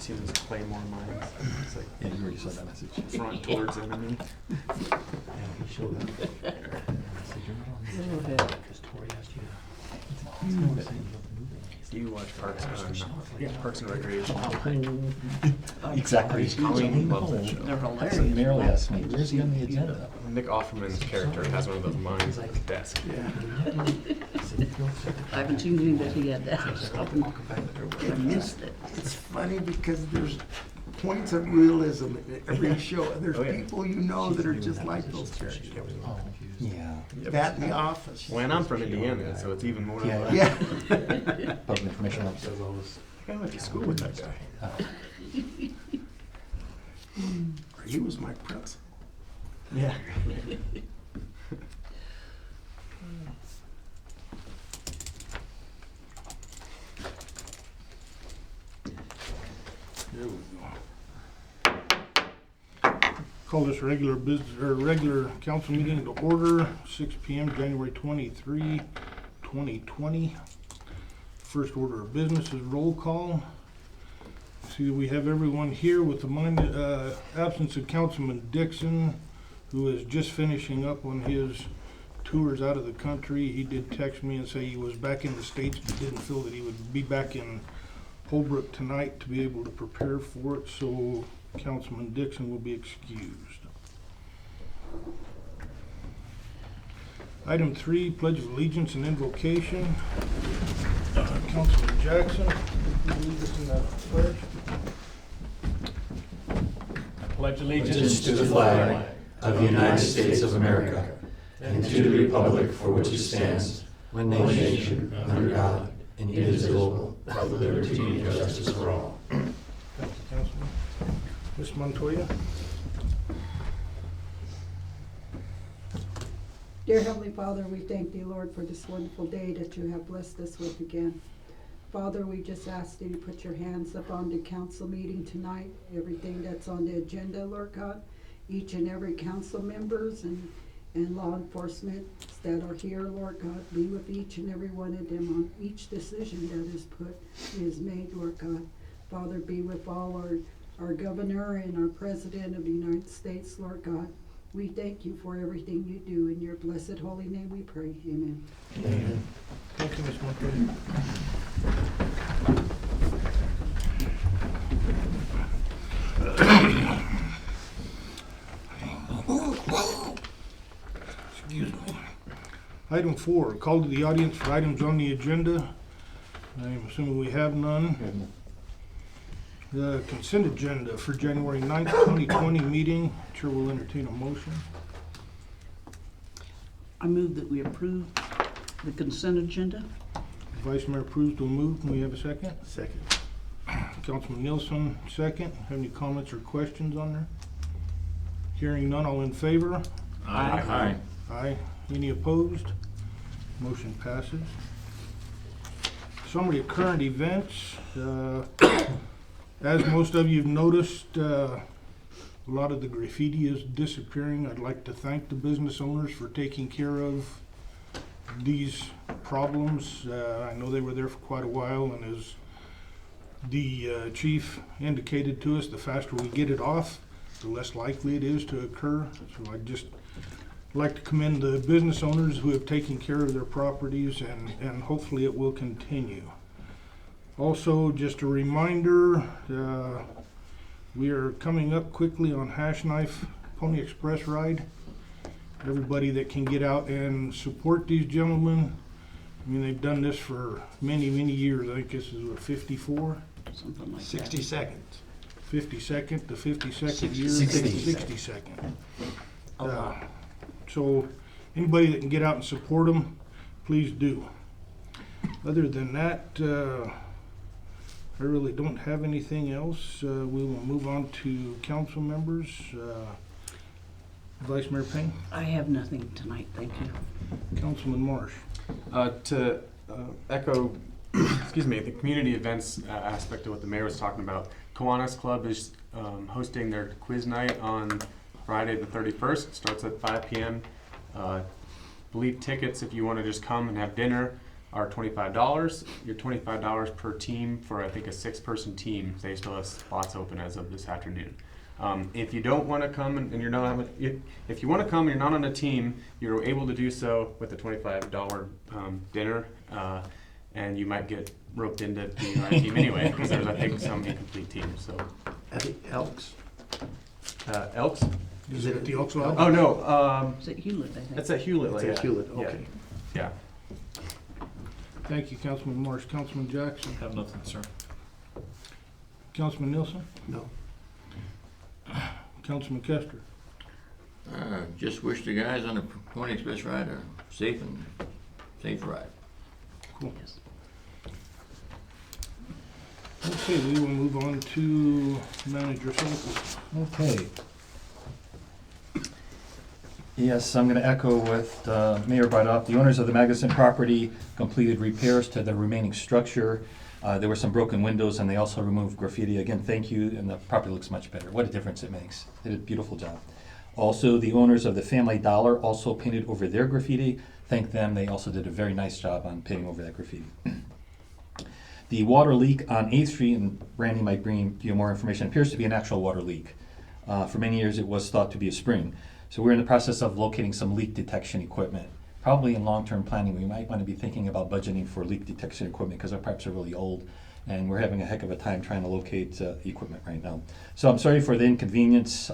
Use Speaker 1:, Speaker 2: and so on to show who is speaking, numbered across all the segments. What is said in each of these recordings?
Speaker 1: see those claymore mines? It's like
Speaker 2: Yeah, you already saw that message.
Speaker 1: front towards enemy.
Speaker 2: Yeah, he showed up. I said, you're not on this
Speaker 3: Go
Speaker 2: agenda
Speaker 3: ahead.
Speaker 2: because Tori asked you to.
Speaker 1: Do you watch Parks and Recreation?
Speaker 2: Exactly.
Speaker 1: Colleen loves that show.
Speaker 3: They're
Speaker 2: So
Speaker 3: hilarious.
Speaker 2: Merrill asked me, where's he on the agenda?
Speaker 1: Nick Offerman's character has one of those mines at his desk.
Speaker 3: I haven't seen any that he had that. I missed it.
Speaker 4: It's funny because there's points of realism in every show. There's
Speaker 1: Oh, yeah.
Speaker 4: people you know that are just like those characters.
Speaker 2: Oh, yeah.
Speaker 4: That in the office.
Speaker 1: Well, and I'm from Indiana, so it's even more.
Speaker 2: Yeah.
Speaker 4: Yeah.
Speaker 2: Public information officer always.
Speaker 1: I went to school with that guy.
Speaker 4: He was my principal.
Speaker 1: Yeah.
Speaker 5: There we go. Call this regular business, or regular council meeting to order, 6 p.m., January 23, 2020. First order of business is roll call. See, we have everyone here with the absence of Councilman Dixon, who is just finishing up on his tours out of the country. He did text me and say he was back in the States, but didn't feel that he would be back in Holbrook tonight to be able to prepare for it, so Councilman Dixon will be excused. Item 3, Pledge of Allegiance and Invocation. Councilman Jackson, will you lead us in that pledge?
Speaker 6: Pledge allegiance to the flag of the United States of America and to the republic for which it stands, one nation, under God, indivisible, with liberty and justice for all.
Speaker 5: Thank you, Councilman. Ms. Montoya?
Speaker 7: Dear Heavenly Father, we thank thee, Lord, for this wonderful day that you have blessed us with again. Father, we just ask that you put your hands up on the council meeting tonight, everything that's on the agenda, Lord God, each and every council members and law enforcement that are here, Lord God, be with each and every one of them on each decision that is made, Lord God. Father, be with all our governor and our president of the United States, Lord God. We thank you for everything you do. In your blessed holy name we pray. Amen.
Speaker 5: Amen. Thank you, Ms. Montoya. Excuse me. Item 4, call to the audience for items on the agenda. I'm assuming we have none. The consent agenda for January 9th, 2020 meeting. Chair will entertain a motion.
Speaker 3: I move that we approve the consent agenda.
Speaker 5: Vice Mayor approves to move. Can we have a second?
Speaker 4: Second.
Speaker 5: Councilman Nielsen, second. Have any comments or questions on there? Hearing none, all in favor?
Speaker 1: Aye.
Speaker 5: Aye. Any opposed? Motion passes. Summary of current events. As most of you have noticed, a lot of the graffiti is disappearing. I'd like to thank the business owners for taking care of these problems. I know they were there for quite a while, and as the chief indicated to us, the faster we get it off, the less likely it is to occur. So I'd just like to commend the business owners who have taken care of their properties, and hopefully it will continue. Also, just a reminder, we are coming up quickly on Hash Knife Pony Express ride. Everybody that can get out and support these gentlemen. I mean, they've done this for many, many years. I think this is what, 54?
Speaker 3: Something like
Speaker 4: 60
Speaker 3: that.
Speaker 4: seconds.
Speaker 5: 52nd, the 52nd year,
Speaker 4: 62nd.
Speaker 5: 62nd. So anybody that can get out and support them, please do. Other than that, I really don't have anything else. We will move on to council members. Vice Mayor Payne,
Speaker 3: I have nothing tonight, thank you.
Speaker 5: Councilman Marsh.
Speaker 1: To echo, excuse me, the community events aspect of what the mayor was talking about, Kiwanis Club is hosting their quiz night on Friday the 31st. It starts at 5 p.m. Bleed tickets if you want to just come and have dinner. are $25. You're $25 per team for, I think, a 6-person team. They still have spots open as of this afternoon. If you don't want to come and you're not, if you want to come and you're not on a team, you're able to do so with the $25 dinner, and you might get roped into being on a team anyway, because there's, I think, some incomplete teams. So,
Speaker 4: At the Elks.
Speaker 1: Elks?
Speaker 5: Is it at the Elks Lodge?
Speaker 1: Oh no,
Speaker 3: Is it Hewlett, I think?
Speaker 1: that's at Hewlett.
Speaker 4: It's
Speaker 1: yeah.
Speaker 4: at Hewlett,
Speaker 1: Yeah.
Speaker 4: okay.
Speaker 1: Yeah.
Speaker 5: Thank you, Councilman Morris. Councilman Jackson?
Speaker 2: Have nothing, sir.
Speaker 5: Councilman Nielsen?
Speaker 4: No.
Speaker 5: Councilman Kester?
Speaker 8: Just wish the guys on the Pony Express ride a safe ride.
Speaker 5: Cool.
Speaker 3: Yes.
Speaker 5: Okay, we will move on to manager's report.
Speaker 6: Okay. Yes, I'm going to echo what Mayor brought up. The owners of the Magazine property completed repairs to the remaining structure. There were some broken windows, and they also removed graffiti. Again, thank you, and the property looks much better. What a difference it makes. They did a beautiful job. Also, the owners of the Family Dollar also painted over their graffiti. Thank them. They also did a very nice job on painting over that graffiti. The water leak on 8th Street, and Randy might bring you more information, appears to be an actual water leak. For many years, it was thought to be a spring. So we're in the process of locating some leak detection equipment. Probably in long-term planning, we might want to be thinking about budgeting for leak detection equipment because our pipes are really old, and we're having a heck of a time trying to locate equipment right now. So I'm sorry for the inconvenience,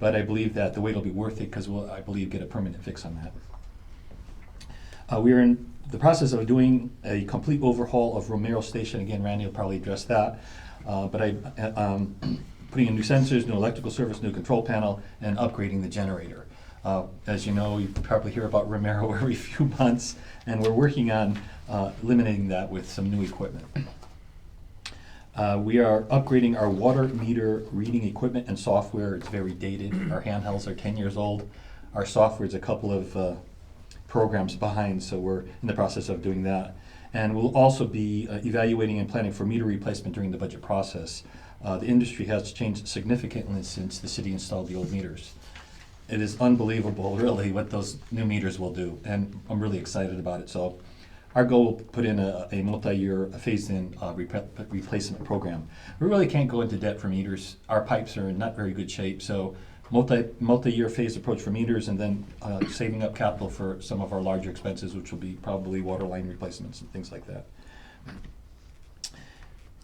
Speaker 6: but I believe that the wait will be worth it because we'll, I believe, get a permanent fix on that. We're in the process of doing a complete overhaul of Romero Station. Again, Randy will probably address that. But putting in new sensors, new electrical service, new control panel, and upgrading the generator. As you know, you probably hear about Romero every few months, and we're working on eliminating that with some new equipment. We are upgrading our water meter reading equipment and software. It's very dated. Our handhelds are 10 years old. Our software is a couple of programs behind, so we're in the process of doing that. And we'll also be evaluating and planning for meter replacement during the budget process. The industry has changed significantly since the city installed the old meters. It is unbelievable, really, what those new meters will do, and I'm really excited about it. So our goal will put in a multi-year phased-in replacement program. We really can't go into debt for meters. Our pipes are in not very good shape, so multi-year phased approach for meters, and then saving up capital for some of our larger expenses, which will be probably water line replacements and things like that.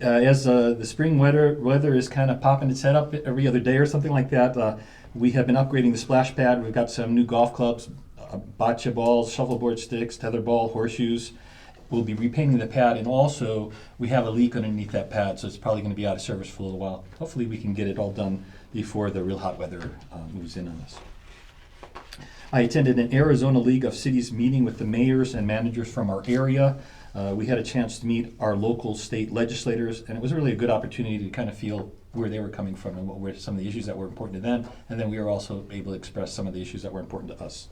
Speaker 6: As the spring weather is kind of popping its head up every other day or something like that, we have been upgrading the splash pad. We've got some new golf clubs, bocce balls, shuffleboard sticks, tetherball, horseshoes. We'll be repainting the pad, and also we have a leak underneath that pad, so it's probably going to be out of service for a little while. Hopefully we can get it all done before the real hot weather moves in on us. I attended an Arizona League of Cities meeting with the mayors and managers from our area. We had a chance to meet our local state legislators, and it was really a good opportunity to kind of feel where they were coming from and what were some of the issues that were important to them, and then we were also able to express some of the issues that were important to us.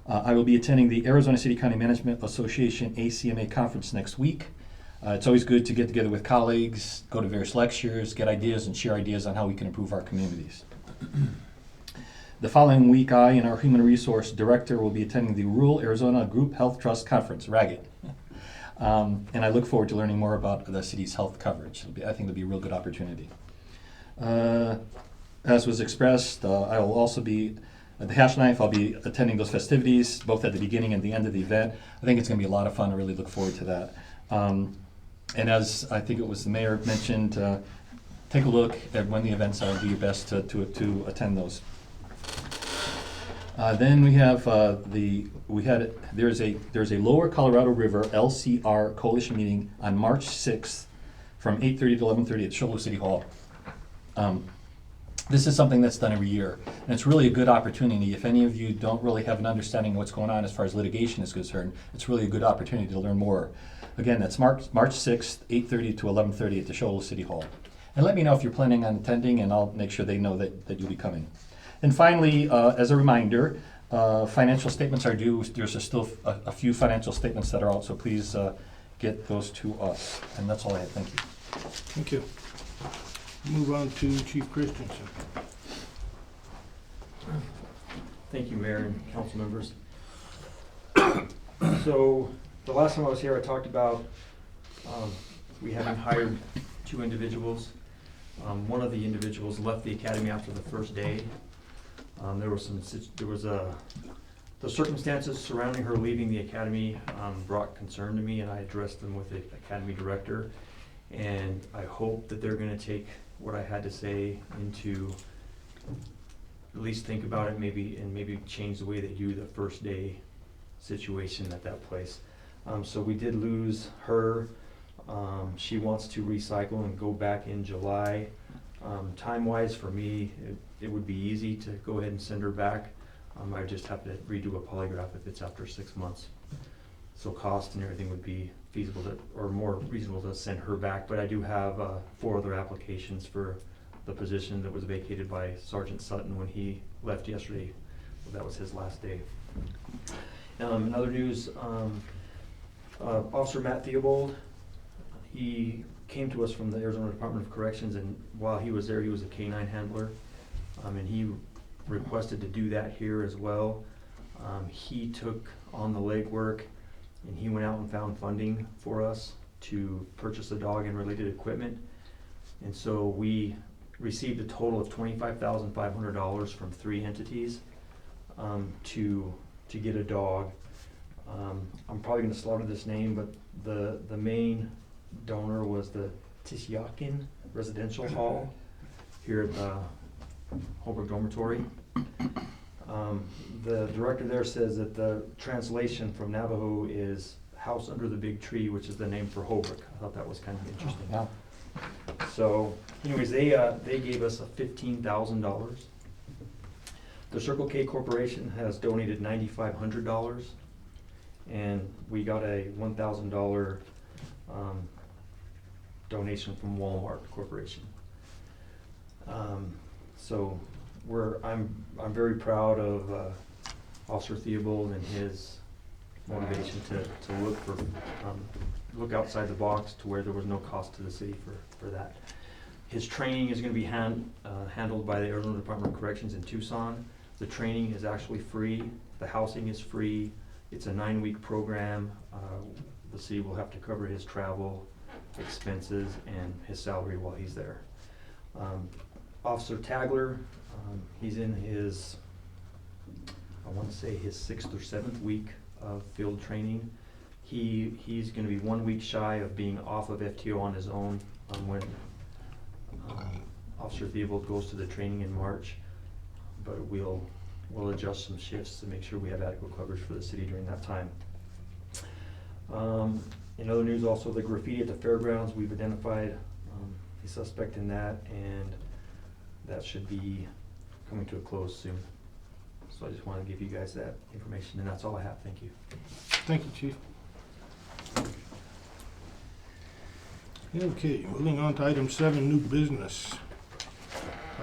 Speaker 6: I will be attending the Arizona City County Management Association ACMA conference next week. It's always good to get together with colleagues, go to various lectures, get ideas, and share ideas on how we can improve our communities. The following week, I and our Human Resource Director will be attending the Rural Arizona Group Health Trust Conference, RAGIT. And I look forward to learning more about the city's health coverage. I think it'll be a real good opportunity. As was expressed, I will also be at the Hash Knife. I'll be attending those festivities, both at the beginning and the end of the event. I think it's going to be a lot of fun. I really look forward to that. And as I think it was the mayor mentioned, take a look at when the events are. Do your best to attend those. Then we have there's a Lower Colorado River LCR coalition meeting on March 6th from 8:30 to 11:30 at Shoalo City Hall. This is something that's done every year, and it's really a good opportunity. If any of you don't really have an understanding of what's going on as far as litigation is concerned, it's really a good opportunity to learn more. Again, that's March 6th, 8:30 to 11:30 at the Shoalo City Hall. And let me know if you're planning on attending, and I'll make sure they know that you'll be coming. And finally, as a reminder, financial statements are due. There's still a few financial statements that are out, so please get those to us. And that's all I have. Thank you.
Speaker 5: Thank you. Move on to Chief Christensen.
Speaker 2: Thank you, Mayor and council members. So
Speaker 9: the last time I was here, I talked about, we having hired 2 individuals. One of the individuals left the academy after the first day. The circumstances surrounding her leaving the academy brought concern to me, and I addressed them with the academy director. And I hope that they're gonna take what I had to say into, at least think about it, maybe change the way they do the first day situation at that place. So we did lose her. She wants to recycle and go back in July. Time-wise, for me, it would be easy to go ahead and send her back. I just have to redo a polygraph if it's after 6 months. So cost and everything would be feasible or more reasonable to send her back. But I do have 4 other applications for the position that was vacated by Sergeant Sutton when he left yesterday. That was his last day. In other news, Officer Matt Theobald, he came to us from the Arizona Department of Corrections, and while he was there, he was a K-9 handler, and he requested to do that here as well. He took on the legwork, and he went out and found funding for us to purchase a dog and related equipment. And so we received a total of $25,500 from 3 entities to get a dog. I'm probably going to slaughter this name, but the main donor was the Tishiakin Residential Hall here at the Holbrook Dormitory. The director there says that the translation from Navajo is house under the big tree, which is the name for Holbrook. I thought that was kind of interesting.
Speaker 2: Yeah.
Speaker 9: So anyways, they gave us $15,000. The Circle K Corporation has donated $9,500, and we got a $1,000 donation from Walmart Corporation. So I'm very proud of Officer Theobald and his motivation to look outside the box to where there was no cost to the city for that. His training is going to be handled by the Arizona Department of Corrections in Tucson. The training is actually free. The housing is free. It's a 9-week program. The city will have to cover his travel expenses and his salary while he's there. Officer Tagler, he's in his, I want to say his 6th or 7th week of field training. He's going to be 1 week shy of being off of FTO on his own when Officer Theobald goes to the training in March, but we'll adjust some shifts to make sure we have adequate coverage for the city during that time. In other news, also the graffiti at the fairgrounds, we've identified a suspect in that, and that should be coming to a close soon. So I just want to give you guys that information, and that's all I have. Thank you.
Speaker 5: Thank you, Chief. Okay, moving on to item 7, new business.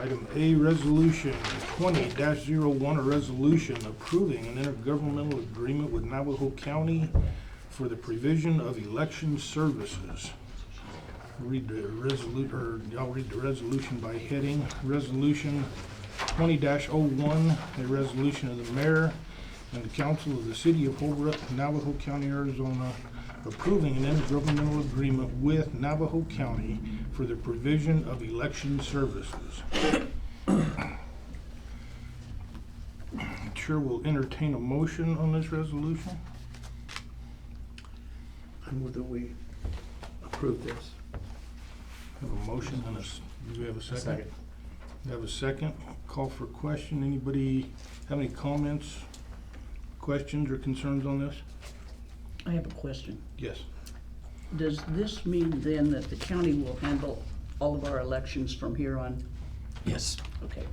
Speaker 5: Item A, resolution 20-01, a resolution approving an intergovernmental agreement with Navajo County for the provision of election services. I'll read the resolution by heading. Resolution 20-01, a resolution of the mayor and the council of the city of Holbrook, Navajo County, Arizona, approving an intergovernmental agreement with Navajo County for the provision of election services. Chair will entertain a motion on this resolution.
Speaker 4: I move that we approve this.
Speaker 5: Have a motion and do we have a second? We have a second. Call for question. Anybody have any comments, questions, or concerns on this?
Speaker 3: I have a question.
Speaker 5: Yes.
Speaker 3: Does this mean then that the county will handle all of our elections from here on?
Speaker 2: Yes.
Speaker 3: Okay.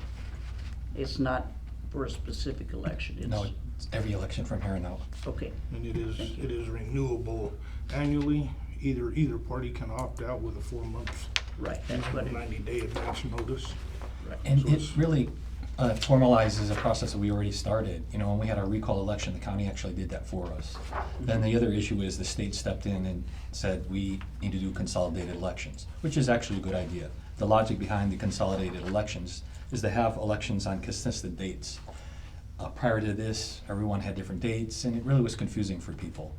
Speaker 3: It's not for a specific election?
Speaker 2: No, it's every election from here on out.
Speaker 3: Okay.
Speaker 5: And it is renewable annually. Either party can opt out with a 4-month,
Speaker 3: Right, that's what it,
Speaker 5: 90-day advance notice.
Speaker 3: right.
Speaker 2: And
Speaker 5: So
Speaker 2: it
Speaker 5: it's-
Speaker 2: really formalizes a process that we already started. You know, when we had our recall election, the county actually did that for us. Then the other issue is the state stepped in and said we need to do consolidated elections, which is actually a good idea. The logic behind the consolidated elections is to have elections on consistent dates. Prior to this, everyone had different dates, and it really was confusing for people.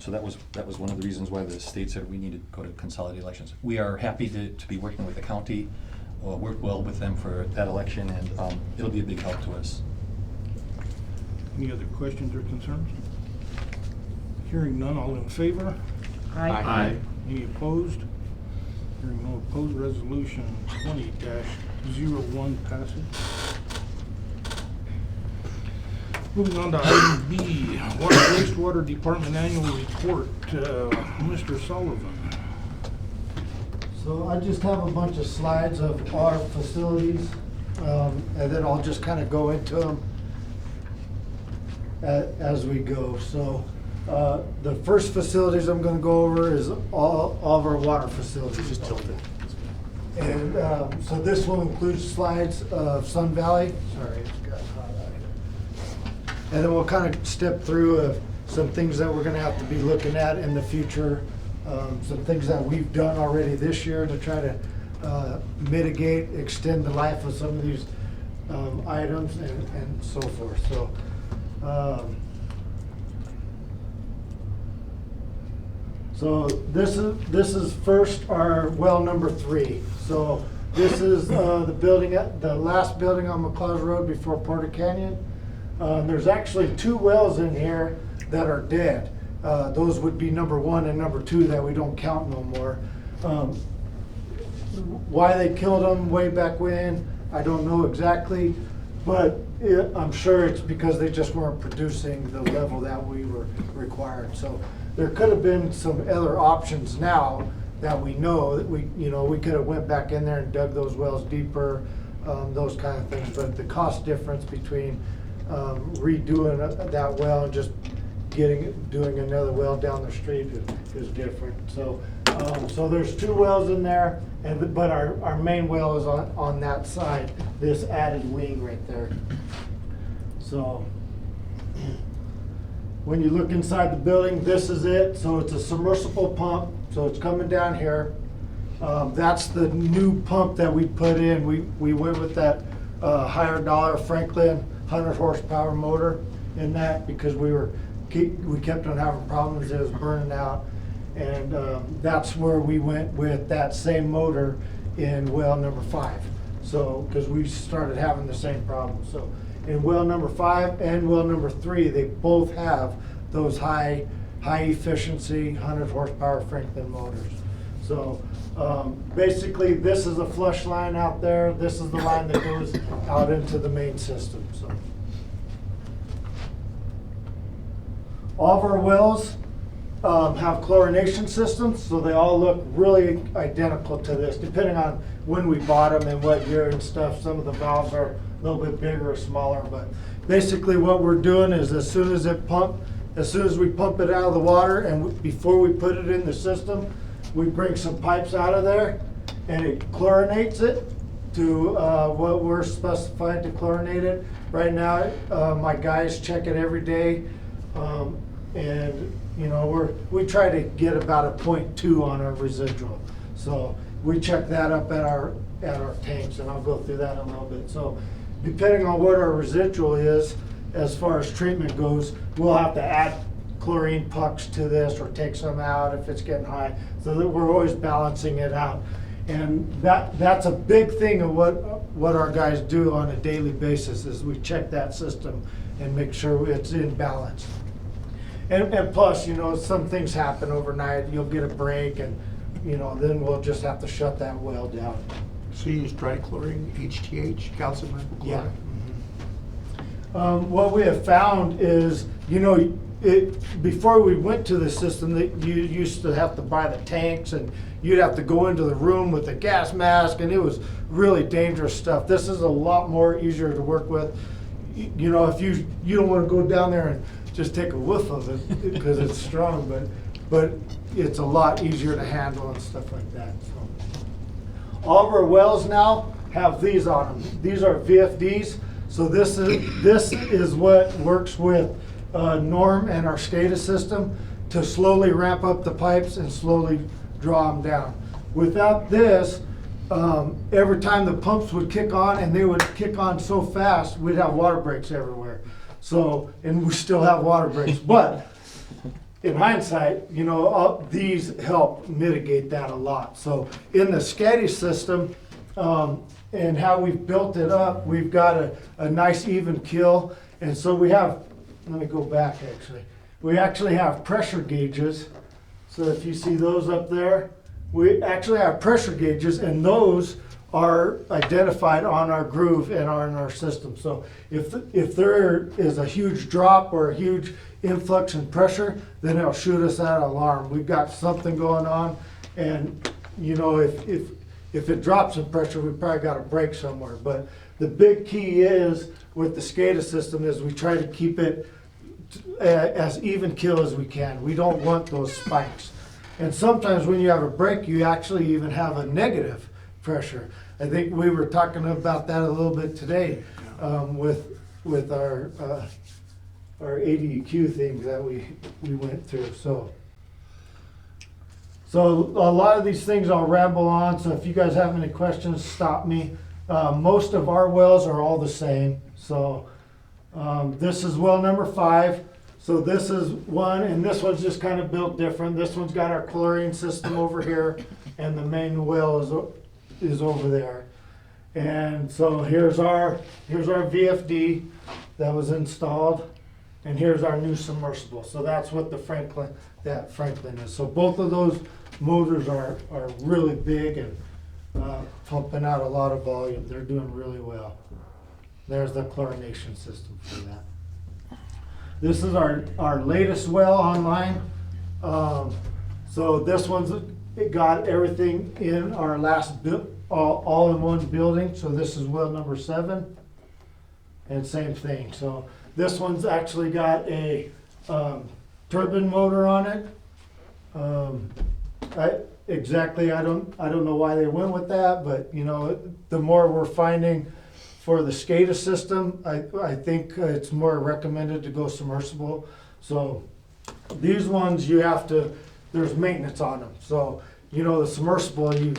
Speaker 2: So that was one of the reasons why the state said we needed to go to consolidated elections. We are happy to be working with the county, work well with them for that election, and it'll be a big help to us.
Speaker 5: Any other questions or concerns? Hearing none, all in favor?
Speaker 1: Aye.
Speaker 5: Any opposed? Hearing no opposed, resolution 20-01 passes. Moving on to item B, Water Wastewater Department Annual Report. Mr. Sullivan.
Speaker 10: So I just have a bunch of slides of our facilities, and then I'll just kind of go into them as we go. So the first facilities I'm going to go over is all of our water facilities.
Speaker 1: Just tilt it.
Speaker 10: And so this will include slides of Sun Valley. Sorry, it's got hot out here. And then we'll kind of step through some things that we're going to have to be looking at in the future. Some things that we've done already this year to try to mitigate, extend the life of some of these items and so forth. So, this is first our well number 3. So this is the building the last building on McClaws Road before Porter Canyon. There's actually 2 wells in here that are dead. Those would be number 1 and number 2 that we don't count no more. Why they killed them way back when, I don't know exactly, but I'm sure it's because they just weren't producing the level that we were required. So there could have been some other options now that we know that we could have went back in there and dug those wells deeper, those kind of things. But the cost difference between redoing that well and just doing another well down the street is different. So so there's 2 wells in there, but our main well is on that side, this added wing right there. So when you look inside the building, this is it. So it's a submersible pump. So it's coming down here. That's the new pump that we put in. We went with that higher dollar Franklin 100 horsepower motor in that because we kept on having problems. It was burning out, and that's where we went with that same motor in well number 5. So because we started having the same problem. So in well number 5 and well number 3, they both have those high efficiency 100 horsepower Franklin motors. So basically this is a flush line out there. This is the line that goes out into the main system. So all of our wells have chlorination systems, so they all look really identical to this, depending on when we bought them and what year and stuff. Some of the valves are a little bit bigger or smaller, but basically what we're doing is as soon as we pump it out of the water and before we put it in the system, we bring some pipes out of there and it chlorinates it to what we're specified to chlorinate it. Right now, my guys check it every day, and we try to get about a 0.2 on our residual. So we check that up at our tanks, and I'll go through that in a little bit. So depending on what our residual is, as far as treatment goes, we'll have to add chlorine pucks to this or take some out if it's getting high, so that we're always balancing it out. And that's a big thing of what our guys do on a daily basis is we check that system and make sure it's in balance. And plus, some things happen overnight. You'll get a break, and then we'll just have to shut that well down.
Speaker 4: So you use dry chlorine, HTH, calcium hypochlorite?
Speaker 10: Yeah. What we have found is, before we went to the system, that you used to have to buy the tanks, and you'd have to go into the room with a gas mask, and it was really dangerous stuff. This is a lot more easier to work with. If you don't want to go down there and just take a whiff of it because it's strong, but it's a lot easier to handle and stuff like that. So all of our wells now have these on them. These are VFDs. So this is what works with Norm and our SCADA system to slowly ramp up the pipes and slowly draw them down. Without this, every time the pumps would kick on, and they would kick on so fast, we'd have water breaks everywhere. So, and we still have water breaks, but in hindsight, you know, these help mitigate that a lot. So in the SCADA system, and how we've built it up, we've got a nice even kill. And so we have, let me go back actually. We actually have pressure gauges. So if you see those up there, we actually have pressure gauges, and those are identified on our groove and are in our system. So if there is a huge drop or a huge influx in pressure, then it'll shoot us that alarm. We've got something going on, and you know, if it drops in pressure, we probably got a break somewhere. But the big key is with the SCADA system is we try to keep it as even kill as we can. We don't want those spikes. And sometimes when you have a break, you actually even have a negative pressure. I think we were talking about that a little bit today with our ADEQ things that we went through. So a lot of these things I'll ramble on. So if you guys have any questions, stop me. Most of our wells are all the same. So this is well number 5. So this is one, and this one's just kind of built different. This one's got our chlorine system over here, and the main well is over there. And so here's our VFD that was installed, and here's our new submersible. So that's what the Franklin is. So both of those motors are really big and pumping out a lot of volume. They're doing really well. There's the chlorination system for that. This is our latest well online. So this it got everything in our last all in one building. So this is well number 7, and same thing. So this one's actually got a turbine motor on it. I don't know why they went with that, but you know, the more we're finding for the SCADA system, I think it's more recommended to go submersible. So these ones there's maintenance on them. So, you know, the submersible, you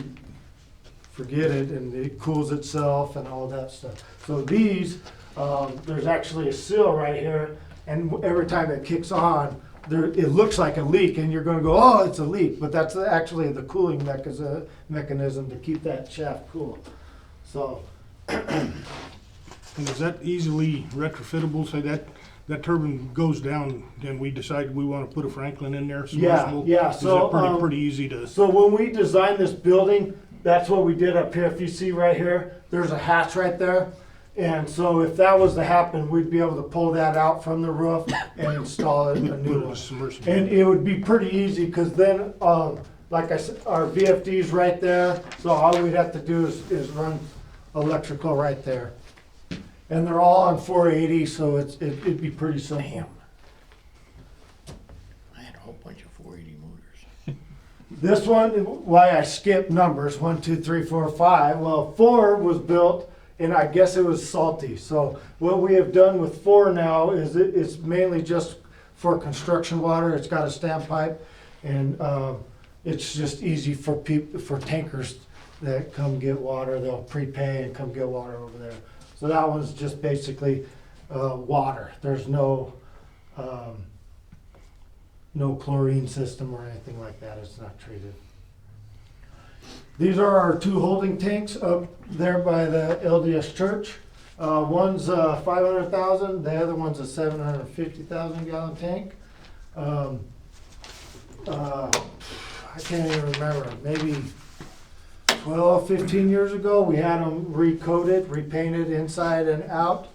Speaker 10: forget it and it cools itself and all that stuff. So these, there's actually a seal right here, and every time it kicks on, it looks like a leak, and you're gonna go, oh, it's a leak, but that's actually the cooling mechanism to keep that shaft cool. So.
Speaker 5: And is that easily retrofittable? Say that turbine goes down, then we decide we want to put a Franklin in there, submersible?
Speaker 10: Yeah.
Speaker 5: Is
Speaker 10: So
Speaker 5: it pretty easy to?
Speaker 10: So when we designed this building, that's what we did up here. If you see right here, there's a hatch right there. And so if that was to happen, we'd be able to pull that out from the roof and install a new one.
Speaker 5: Submersible.
Speaker 10: And it would be pretty easy, because then, like I said, our VFD's right there. So all we'd have to do is run electrical right there. And they're all on 480, so it'd be pretty simple.
Speaker 8: I had a whole bunch of 480 motors.
Speaker 10: This one, why I skipped numbers, 1, 2, 3, 4, 5. Well, 4 was built, and I guess it was salty. So what we have done with 4 now is it's mainly just for construction water. It's got a standpipe, and it's just easy for tankers that come get water. They'll prepay and come get water over there. So that one's just basically water. There's no chlorine system or anything like that. It's not treated. These are our 2 holding tanks up there by the LDS church. One's 500,000. The other one's a 750,000 gallon tank. I can't even remember. Maybe 12, 15 years ago, we had them recoated, repainted inside and out.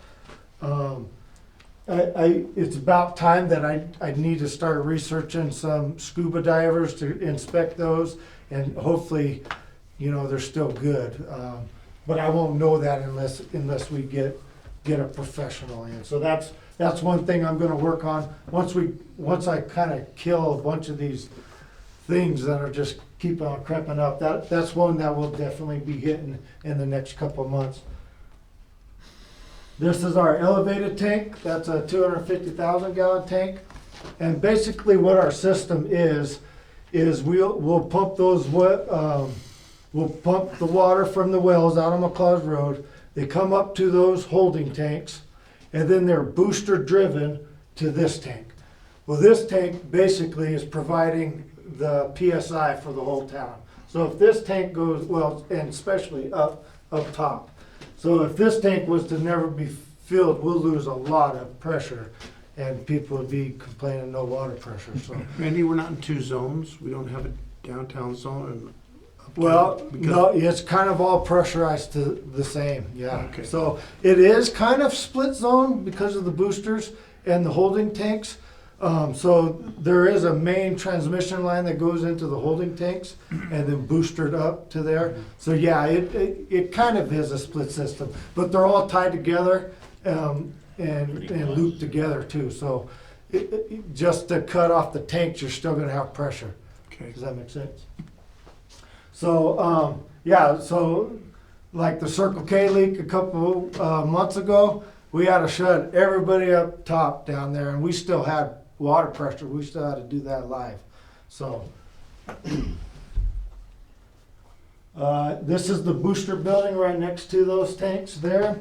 Speaker 10: It's about time that I need to start researching some scuba divers to inspect those, and hopefully, you know, they're still good. But I won't know that unless we get a professional in. So that's one thing I'm going to work on. Once I kind of kill a bunch of these things that are just keep on creeping up, that's one that will definitely be hitting in the next couple of months. This is our elevated tank. That's a 250,000 gallon tank. And basically what our system is we'll pump we'll pump the water from the wells out on McClaws Road. They come up to those holding tanks, and then they're booster driven to this tank. Well, this tank basically is providing the PSI for the whole town. So if this tank goes, well, and especially up top. So if this tank was to never be filled, we'll lose a lot of pressure and people would be complaining no water pressure, so.
Speaker 4: Randy, we're not in two zones. We don't have a downtown zone and uptown?
Speaker 10: Well,
Speaker 4: Because-
Speaker 10: no, it's kind of all pressurized to the same, yeah.
Speaker 4: Okay.
Speaker 10: So it is kind of split zone because of the boosters and the holding tanks. So there is a main transmission line that goes into the holding tanks and then boostered up to there. So yeah, it kind of is a split system, but they're all tied together and looped together too. So just to cut off the tanks, you're still gonna have pressure.
Speaker 4: Okay.
Speaker 10: Does that make sense? So, yeah, so like the Circle K leak a couple months ago, we had to shut everybody up top down there and we still had water pressure. We still had to do that live. So, this is the booster building right next to those tanks there.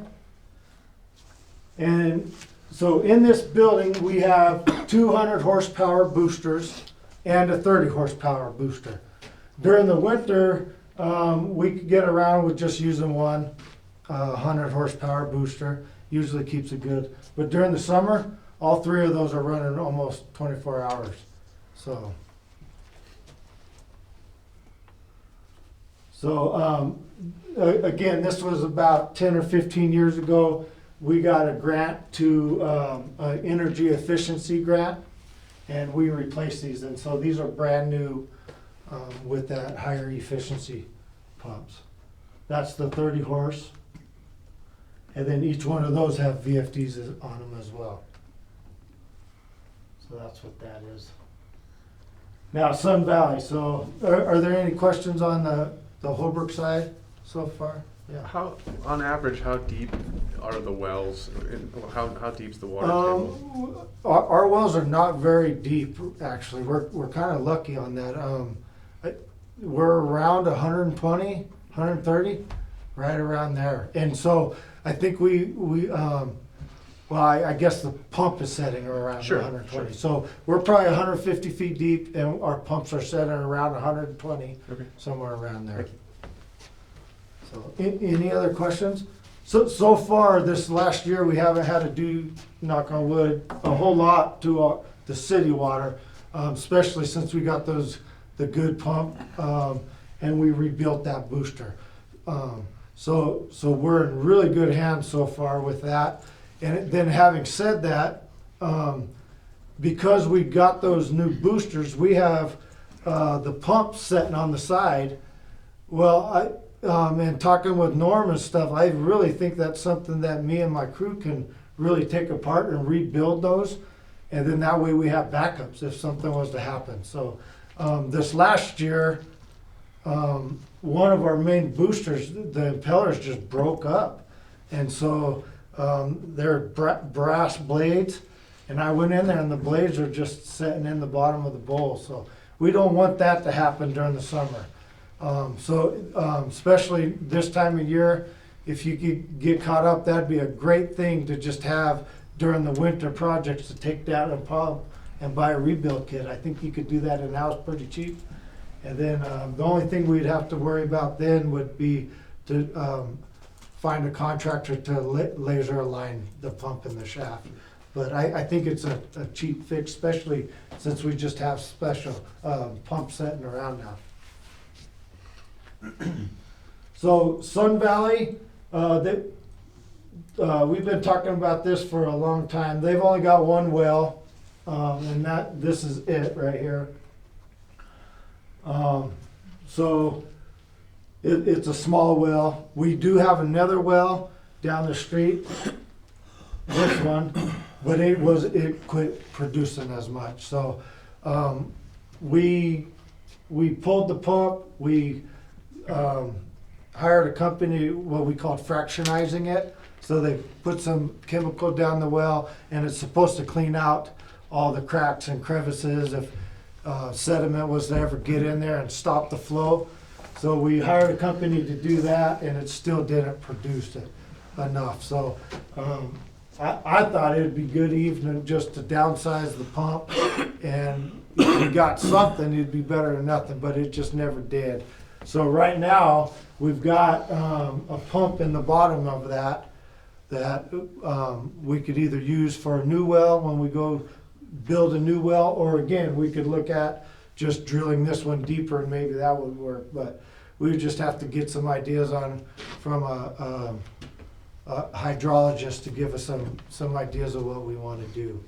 Speaker 10: And so in this building, we have 200 horsepower boosters and a 30 horsepower booster. During the winter, we could get around with just using one 100 horsepower booster. Usually keeps it good. But during the summer, all three of those are running almost 24 hours. So again, this was about 10 or 15 years ago. We got a grant to an energy efficiency grant, and we replaced these. And so these are brand new with that higher efficiency pumps. That's the 30 horse. And then each one of those have VFDs on them as well. So that's what that is. Now, Sun Valley. So are there any questions on the Holbrook side so far? Yeah.
Speaker 1: How, on average, how deep are the wells? How deep's the water table?
Speaker 10: Our wells are not very deep, actually. We're kind of lucky on that. We're around 120, 130, right around there. And so I think I guess the pump is setting around
Speaker 1: Sure,
Speaker 10: 120.
Speaker 1: sure.
Speaker 10: So we're probably 150 feet deep, and our pumps are setting around 120,
Speaker 1: Okay.
Speaker 10: somewhere around there.
Speaker 1: Thank you.
Speaker 10: So, any other questions? So far, this last year, we haven't had to do, knock on wood, a whole lot to the city water, especially since we got the good pump, and we rebuilt that booster. So we're in really good hands so far with that. And then having said that, because we got those new boosters, we have the pump sitting on the side. Well, and talking with Norm and stuff, I really think that's something that me and my crew can really take apart and rebuild those. And then that way we have backups if something was to happen. So this last year, one of our main boosters, the impellers just broke up. And so they're brass blades. And I went in there and the blades are just sitting in the bottom of the bowl. So we don't want that to happen during the summer. Especially this time of year, if you could get caught up, that'd be a great thing to just have during the winter projects, to take that and pump and buy a rebuild kit. I think you could do that in-house pretty cheap. And then the only thing we'd have to worry about then would be to find a contractor to laser align the pump and the shaft. But I think it's a cheap fix, especially since we just have special pumps sitting around now. So Sun Valley, we've been talking about this for a long time. They've only got one well, and this is it right here. So it's a small well. We do have another well down the street, this one, but it quit producing as much. So we pulled the pump. We hired a company, what we call fractionizing it. So they put some chemical down the well, and it's supposed to clean out all the cracks and crevices if sediment was to ever get in there and stop the flow. So we hired a company to do that, and it still didn't produce it enough. So I thought it'd be good even just to downsize the pump, and if we got something, it'd be better than nothing, but it just never did. So right now, we've got a pump in the bottom of that we could either use for a new well when we go build a new well, or again, we could look at just drilling this one deeper and maybe that would work. But we would just have to get some ideas from a hydrologist to give us some ideas of what we want to do.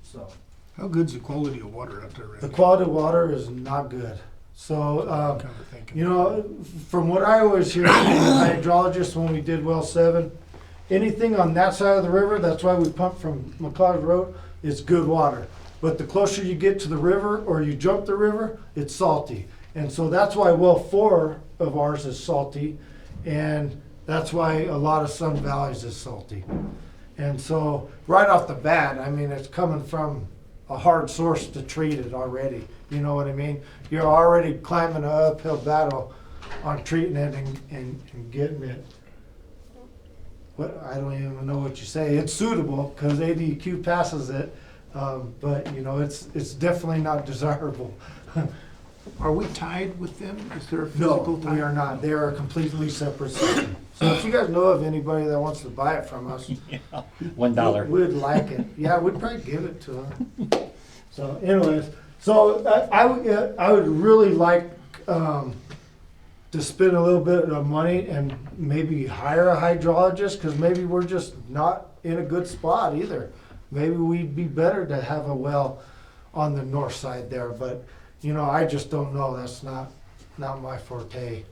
Speaker 10: So
Speaker 5: How good's the quality of water out there,
Speaker 10: the
Speaker 5: Randy?
Speaker 10: quality of water is not good. So
Speaker 5: I'm kinda thinking.
Speaker 10: you know, from what I always hear from the hydrologist when we did well 7, anything on that side of the river, that's why we pump from McLeod Road, is good water. But the closer you get to the river or you jump the river, it's salty. And so that's why well 4 of ours is salty, and that's why a lot of Sun Valley's is salty. And so right off the bat, I mean, it's coming from a hard source to treat it already. You know what I mean? You're already climbing an uphill battle on treating it and getting it. What, I don't even know what you say. It's suitable because ADQ passes it, but you know, it's definitely not desirable.
Speaker 4: Are we tied with them? Is there a
Speaker 10: No,
Speaker 4: physical tie?
Speaker 10: we are not. They are a completely separate system. So if you guys know of anybody that wants to buy it from us,
Speaker 2: $1.
Speaker 10: we'd like it. Yeah, we'd probably give it to them. So anyways, so I would really like to spend a little bit of money and maybe hire a hydrologist, because maybe we're just not in a good spot either. Maybe we'd be better to have a well on the north side there, but you know, I just don't know. That's not my forte.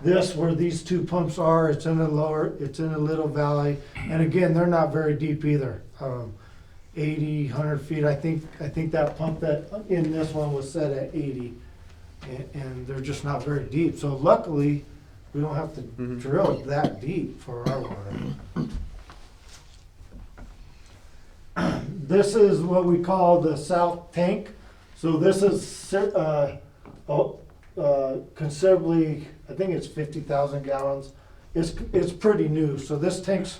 Speaker 10: This, where these 2 pumps are, it's in a little valley, and again, they're not very deep either. 80, 100 feet. I think that pump that in this one was set at 80, and they're just not very deep. So luckily, we don't have to drill that deep for our water. This is what we call the south tank. So this is considerably, I think it's 50,000 gallons. It's pretty new. So this tank's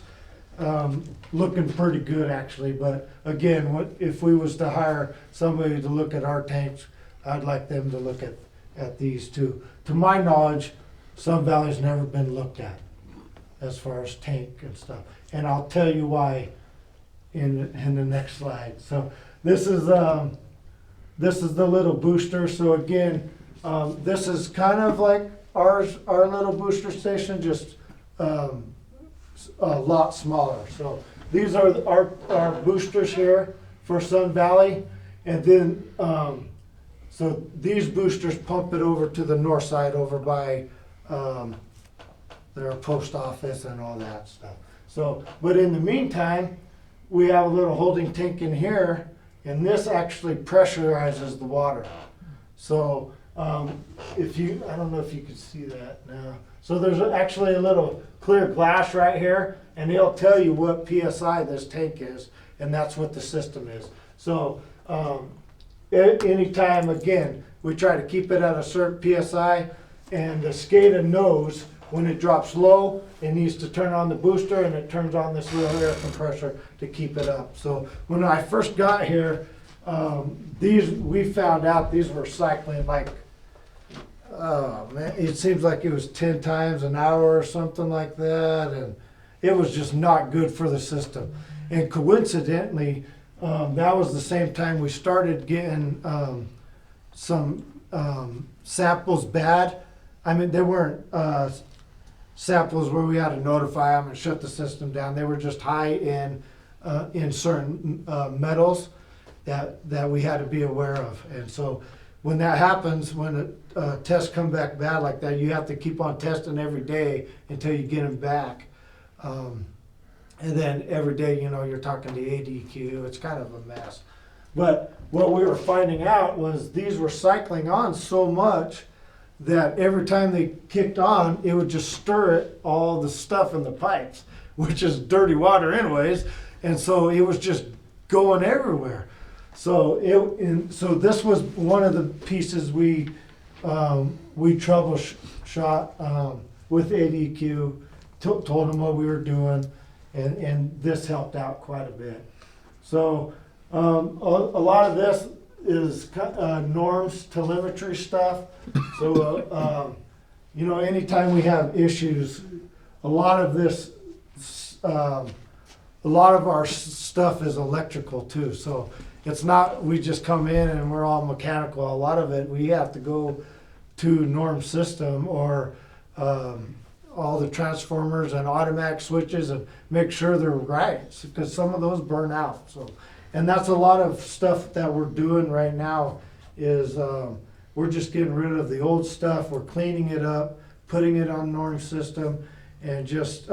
Speaker 10: looking pretty good actually. But again, if we was to hire somebody to look at our tanks, I'd like them to look at these too. To my knowledge, Sun Valley's never been looked at as far as tank and stuff. And I'll tell you why in the next slide. So this is the little booster. So again, this is kind of like our little booster station, just a lot smaller. So these are our boosters here for Sun Valley, and then so these boosters pump it over to the north side over by their post office and all that stuff. So, but in the meantime, we have a little holding tank in here, and this actually pressurizes the water. So I don't know if you can see that now. So there's actually a little clear glass right here, and it'll tell you what PSI this tank is, and that's what the system is. So anytime, again, we try to keep it at a certain PSI, and the SCADA knows when it drops low, it needs to turn on the booster, and it turns on this little air compressor to keep it up. So when I first got here, we found out these were cycling like, oh man, it seems like it was 10 times an hour or something like that, and it was just not good for the system. And coincidentally, that was the same time we started getting some samples bad. I mean, they weren't samples where we had to notify them and shut the system down. They were just high in certain metals that we had to be aware of. And so when that happens, when a test come back bad like that, you have to keep on testing every day until you get them back. And then every day, you know, you're talking to ADQ. It's kind of a mess. But what we were finding out was these were cycling on so much that every time they kicked on, it would just stir it, all the stuff in the pipes, which is dirty water anyways. And so it was just going everywhere. So so this was one of the pieces we troubleshot with ADQ told them what we were doing, and this helped out quite a bit. So a lot of this is norms, telemetry stuff. So you know, anytime we have issues, a lot of this, a lot of our stuff is electrical too. So it's not we just come in and we're all mechanical. A lot of it we have to go to norm system or all the transformers and automatic switches and make sure they're right, because some of those burn out. So, and that's a lot of stuff that we're doing right now is we're just getting rid of the old stuff. We're cleaning it up, putting it on norm system, and just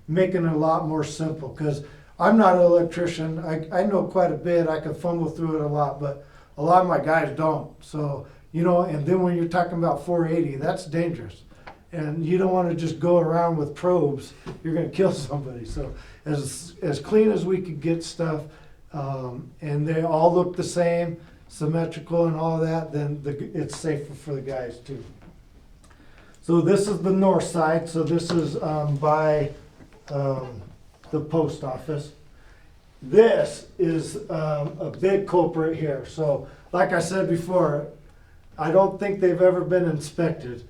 Speaker 10: making it a lot more simple. Because I'm not an electrician. I know quite a bit. I can fumble through it a lot, but a lot of my guys don't. So, you know, and then when you're talking about 480, that's dangerous. And you don't want to just go around with probes. You're going to kill somebody. So as clean as we could get stuff, and they all look the same, symmetrical and all that, then it's safer for the guys too. So this is the north side. So this is by the post office. This is a big culprit here. So like I said before, I don't think they've ever been inspected.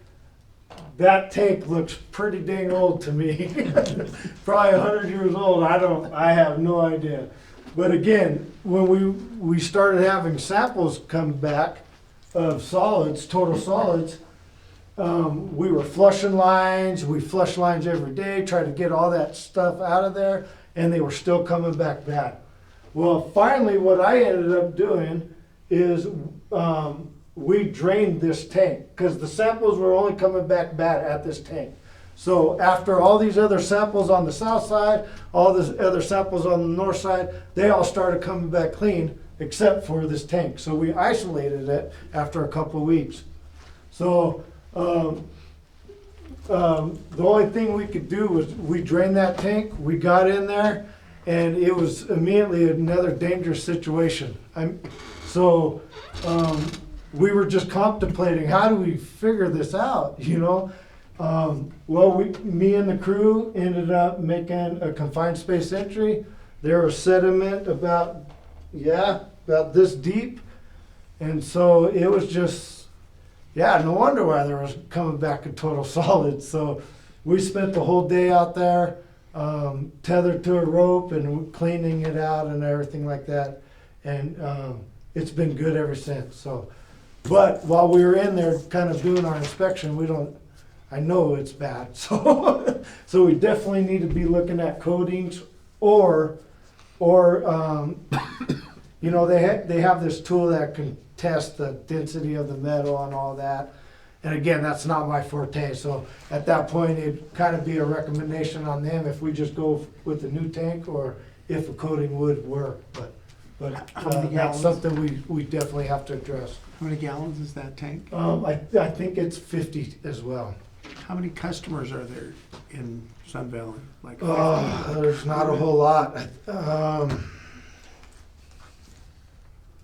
Speaker 10: That tank looks pretty dang old to me. Probably 100 years old. I have no idea. But again, when we started having samples come back of solids, total solids, we were flushing lines. We flush lines every day, try to get all that stuff out of there, and they were still coming back bad. Well, finally, what I ended up doing is we drained this tank because the samples were only coming back bad at this tank. So after all these other samples on the south side, all these other samples on the north side, they all started coming back clean except for this tank. So we isolated it after a couple of weeks. So the only thing we could do was we drained that tank, we got in there, and it was immediately another dangerous situation. We were just contemplating, how do we figure this out, you know? Well, me and the crew ended up making a confined space entry. There was sediment about this deep. And so it was just, no wonder why there was coming back in total solids. So we spent the whole day out there, tethered to a rope and cleaning it out and everything like that. And it's been good ever since. So. But while we were in there kind of doing our inspection, I know it's bad. So we definitely need to be looking at coatings or you know, they have this tool that can test the density of the metal and all that. And again, that's not my forte. So at that point, it'd kind of be a recommendation on them if we just go with the new tank or if a coating would work. But that's something we definitely have to address.
Speaker 4: How many gallons is that tank?
Speaker 10: I think it's 50 as well.
Speaker 4: How many customers are there in Sun Valley? Like
Speaker 10: there's not a whole lot.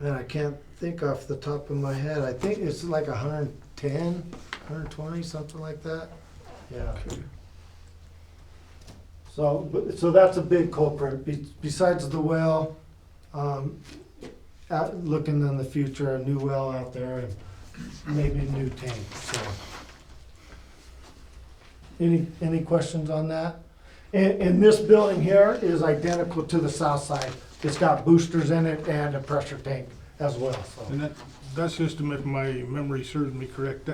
Speaker 10: Man, I can't think off the top of my head. I think it's like 110, 120, something like that. Yeah.
Speaker 4: Okay.
Speaker 10: So that's a big culprit. Besides the well, looking in the future, a new well out there and maybe a new tank. So, any questions on that? And this building here is identical to the south side. It's got boosters in it and a pressure tank as well. So.
Speaker 5: And that system, if my memory serves me correct,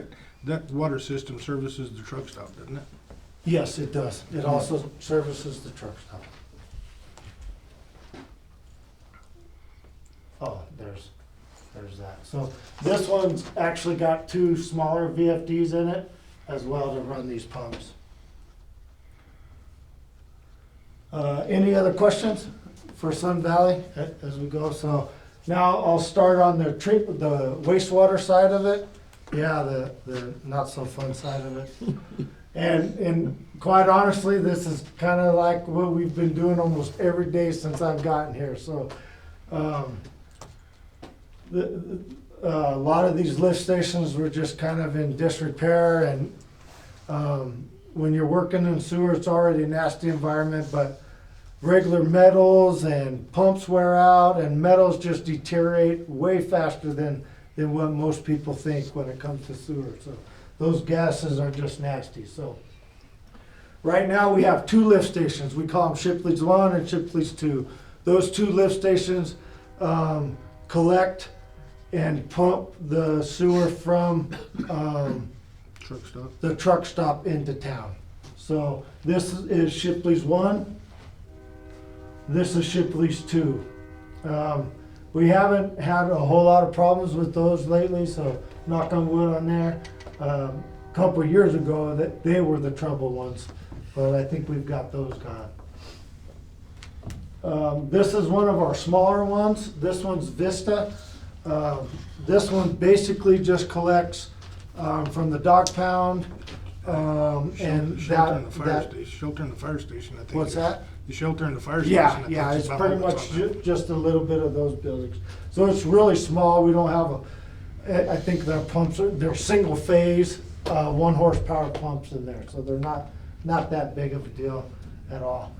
Speaker 5: that water system services the truck stop, doesn't it?
Speaker 10: Yes, it does. It also services the truck stop. Oh, there's that. So this one's actually got 2 smaller VFDs in it as well to run these pumps. Any other questions for Sun Valley as we go? So now I'll start on the wastewater side of it. Yeah, the not so fun side of it. And quite honestly, this is kind of like what we've been doing almost every day since I've gotten here. So a lot of these lift stations were just kind of in disrepair, and when you're working in sewer, it's already a nasty environment, but regular metals and pumps wear out, and metals just deteriorate way faster than what most people think when it comes to sewer. So those gases are just nasty. So right now we have 2 lift stations. We call them Shipley's 1 and Shipley's 2. Those 2 lift stations collect and pump the sewer from
Speaker 5: Truck stop.
Speaker 10: the truck stop into town. So this is Shipley's 1. This is Shipley's 2. We haven't had a whole lot of problems with those lately, so knock on wood on there. A couple of years ago, they were the trouble ones, but I think we've got those gone. This is one of our smaller ones. This one's Vista. This one basically just collects from the dog pound, and
Speaker 5: Shelter in the fire
Speaker 10: that.
Speaker 5: station. Shelter in the fire station, I think.
Speaker 10: What's
Speaker 5: is-
Speaker 10: that?
Speaker 5: The shelter in the fire station. I
Speaker 10: Yeah,
Speaker 5: think
Speaker 10: yeah,
Speaker 5: is
Speaker 10: it's
Speaker 5: about
Speaker 10: pretty
Speaker 5: all that's
Speaker 10: much
Speaker 5: on there.
Speaker 10: just a little bit of those buildings. So it's really small, we don't have I think their pumps they're single phase, 1 horsepower pumps in there, so they're not that big of a deal at all.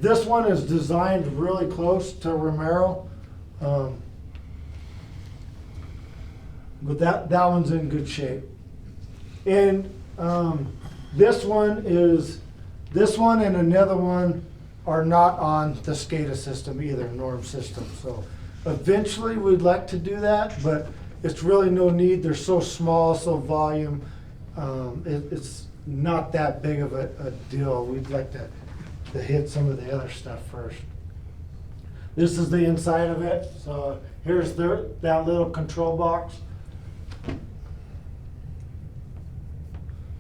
Speaker 10: This one is designed really close to Romero. But that one's in good shape. And this one and another one are not on the SCADA system either, norm system. So eventually we'd like to do that, but it's really no need. They're so small, so volume. It's not that big of a deal. We'd like to hit some of the other stuff first. This is the inside of it. So here's that little control box.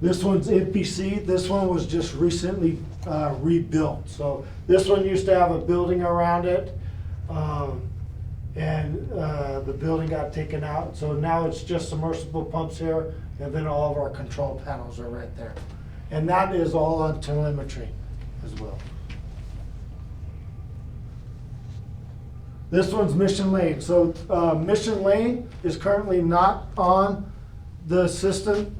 Speaker 10: This one's NPC. This one was just recently rebuilt. So this one used to have a building around it, and the building got taken out. So now it's just submersible pumps here, and then all of our control panels are right there. And that is all on telemetry as well. This one's Mission Lane. So Mission Lane is currently not on the system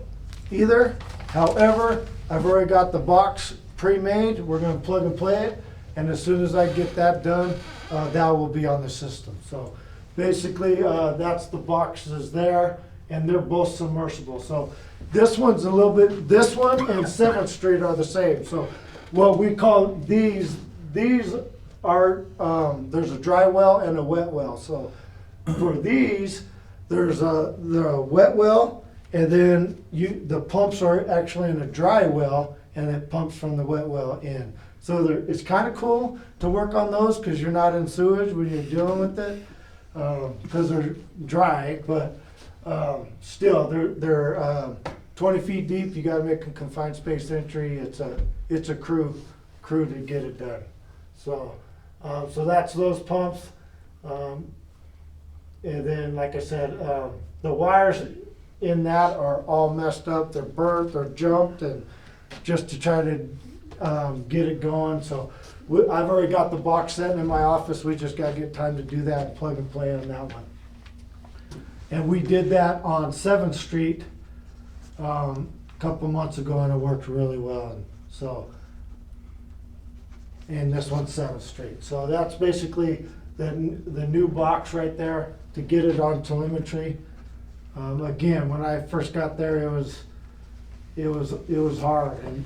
Speaker 10: either. However, I've already got the box pre-made. We're gonna plug and play it. And as soon as I get that done, that will be on the system. So basically, that's the boxes there, and they're both submersible. So this one's a little bit, this one and 7th Street are the same. So what we call these are, there's a dry well and a wet well. So for these, there's the wet well, and then the pumps are actually in a dry well, and it pumps from the wet well in. So it's kind of cool to work on those because you're not in sewage when you're dealing with it, because they're dry, but still they're 20 feet deep. You got to make a confined space entry. It's a crew to get it done. So that's those pumps, and then like I said, the wires in that are all messed up. They're burnt, they're jumped, and just to try to get it going. So I've already got the box set in my office. We just got to get time to do that and plug and play on that one. And we did that on 7th Street a couple months ago, and it worked really well. And this one's 7th Street. So that's basically the new box right there to get it on telemetry. Again, when I first got there, it was hard, and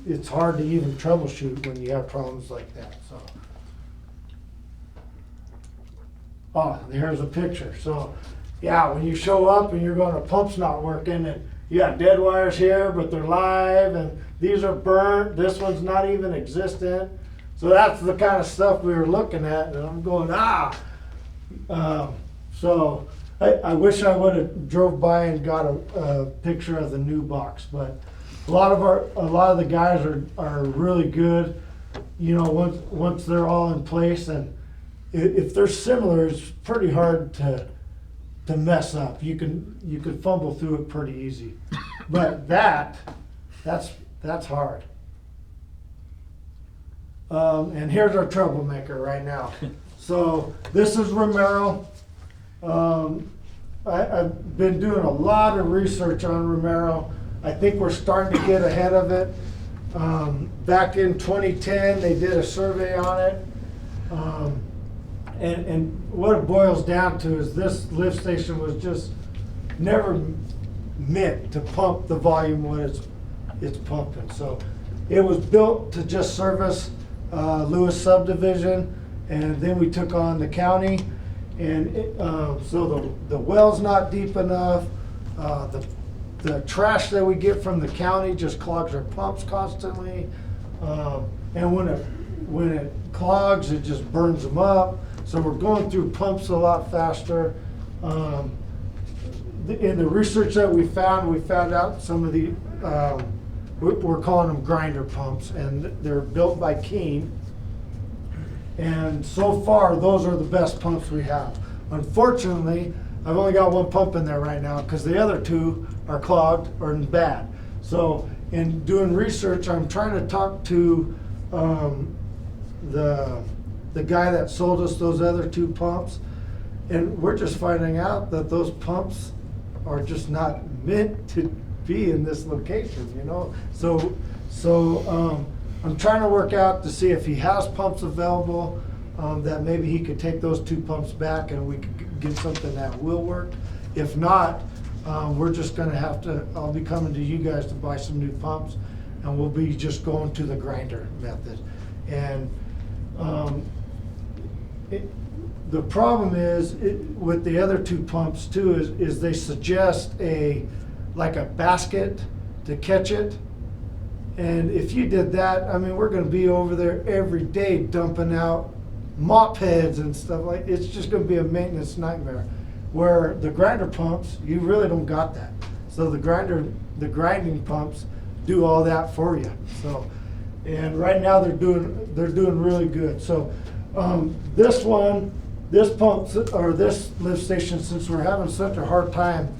Speaker 10: it's hard to even troubleshoot when you have problems like that. So, here's a picture. So, yeah, when you show up and you're going, a pump's not working, and you got dead wires here, but they're live, and these are burnt. This one's not even existent. So that's the kind of stuff we were looking at, and I'm going, so I wish I would have drove by and got a picture of the new box, but a lot of the guys are really good, you know, once they're all in place, and if they're similar, it's pretty hard to mess up. You can fumble through it pretty easy, but that's hard. And here's our troublemaker right now. So this is Romero. I've been doing a lot of research on Romero. I think we're starting to get ahead of it. Back in 2010, they did a survey on it. And what it boils down to is this lift station was just never meant to pump the volume when it's pumping. So it was built to just service Lewis subdivision, and then we took on the county, and so the well's not deep enough. The trash that we get from the county just clogs our pumps constantly, and when it clogs, it just burns them up. So we're going through pumps a lot faster. In the research that we found out some of the, we're calling them grinder pumps, and they're built by Keene. And so far, those are the best pumps we have. Unfortunately, I've only got one pump in there right now because the other two are clogged or bad. So in doing research, I'm trying to talk to the guy that sold us those other two pumps, and we're just finding out that those pumps are just not meant to be in this location, you know? So I'm trying to work out to see if he has pumps available, that maybe he could take those two pumps back and we could get something that will work. If not, we're just gonna have to, I'll be coming to you guys to buy some new pumps, and we'll be just going to the grinder method. And the problem is with the other two pumps too is they suggest like a basket to catch it. And if you did that, I mean, we're gonna be over there every day dumping out mop heads and stuff like, it's just gonna be a maintenance nightmare. Where the grinder pumps, you really don't got that. So the grinding pumps do all that for you. So, and right now they're doing really good. So this pump, or this lift station, since we're having such a hard time,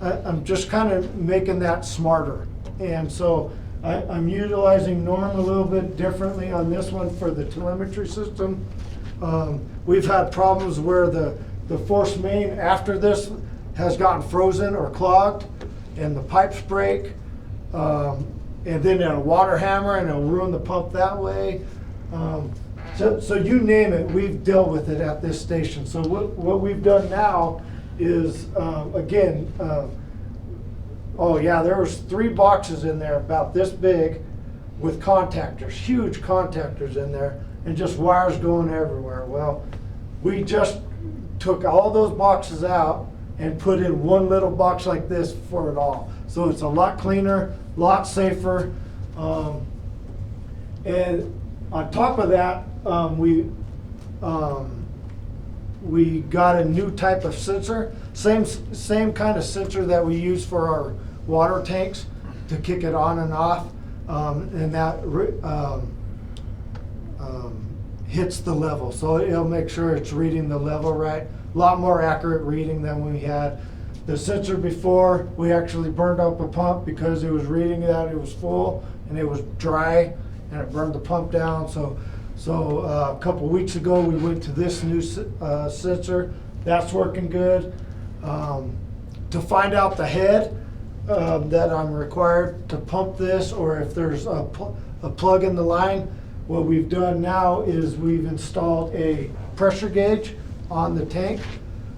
Speaker 10: I'm just kind of making that smarter. And so I'm utilizing Norm a little bit differently on this one for the telemetry system. We've had problems where the force main after this has gotten frozen or clogged, and the pipes break, and then a water hammer, and it'll ruin the pump that way. So you name it, we've dealt with it at this station. So what we've done now is, again, oh yeah, there was 3 boxes in there about this big with contactors, huge contactors in there, and just wires going everywhere. Well, we just took all those boxes out and put in one little box like this for it all. So it's a lot cleaner, a lot safer. And on top of that, we got a new type of sensor, same kind of sensor that we use for our water tanks to kick it on and off, and that hits the level. So it'll make sure it's reading the level right. A lot more accurate reading than we had. The sensor before, we actually burned up a pump because it was reading that it was full and it was dry, and it burned the pump down. So a couple weeks ago, we went to this new sensor. That's working good. To find out the head that I'm required to pump this, or if there's a plug in the line, what we've done now is we've installed a pressure gauge on the tank.